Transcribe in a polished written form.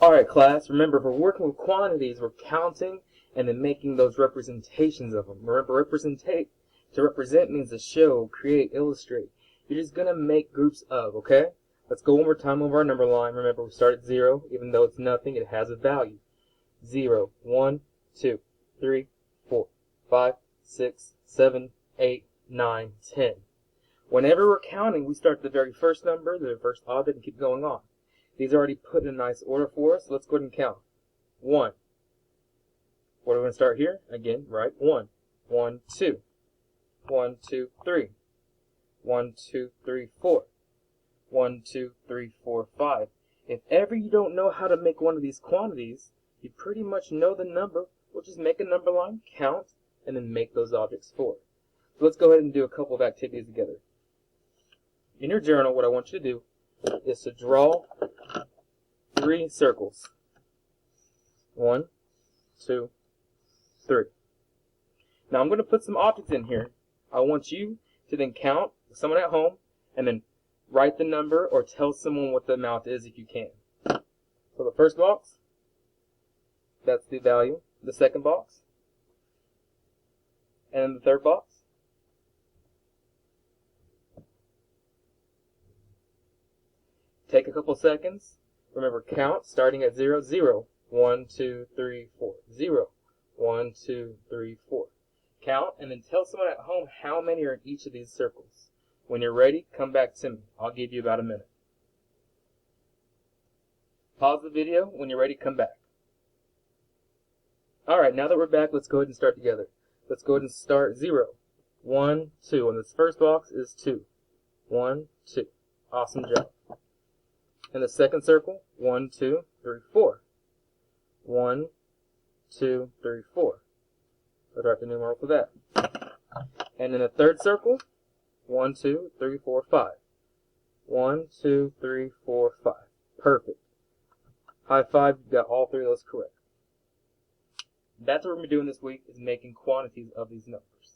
Alright class, remember if we're working with quantities, we're counting and then making those representations of them. Remember, to represent means to show, create, illustrate. You're just going to make groups of, okay? Let's go one more time over our number line. Remember, we start at 0. Even though it's nothing, it has a value. 0, 1, 2, 3, 4, 5, 6, 7, 8, 9, 10. Whenever we're counting, we start at the very first number, the first object, and keep going on. These are already put in a nice order for us, so let's go ahead and count. 1. What are we going to start here? Again, right? 1. 1, 2. 1, 2, 3. 1, 2, 3, 4. 1, 2, 3, 4, 5. If ever you don't know how to make one of these quantities, you pretty much know the number. We'll just make a number line, count, and then make those objects for it. So let's go ahead and do a couple of activities together. In your journal, what I want you to do is to draw 3 circles. 1, 2, 3. Now I'm going to put some objects in here. I want you to then count, someone at home, and then write the number or tell someone what the amount is if you can. So the first box, that's the value. The second box, and then the third box. Take a couple seconds. Remember, count starting at 0, 0. 1, 2, 3, 4. 0. 1, 2, 3, 4. Count and then tell someone at home how many are in each of these circles. When you're ready, come back to me. I'll give you about a minute. Pause the video. When you're ready, come back. Alright, now that we're back, let's go ahead and start together. Let's go ahead and start 0. 1, 2. And this first box is 2. 1, 2. Awesome job. In the second circle, 1, 2, 3, 4. 1, 2, 3, 4. Let's write the numeral for that. And in the third circle, 1, 2, 3, 4, 5. 1, 2, 3, 4, 5. Perfect. High five, you got all 3 of those correct. That's what we're going to be doing this week, is making quantities of these numbers.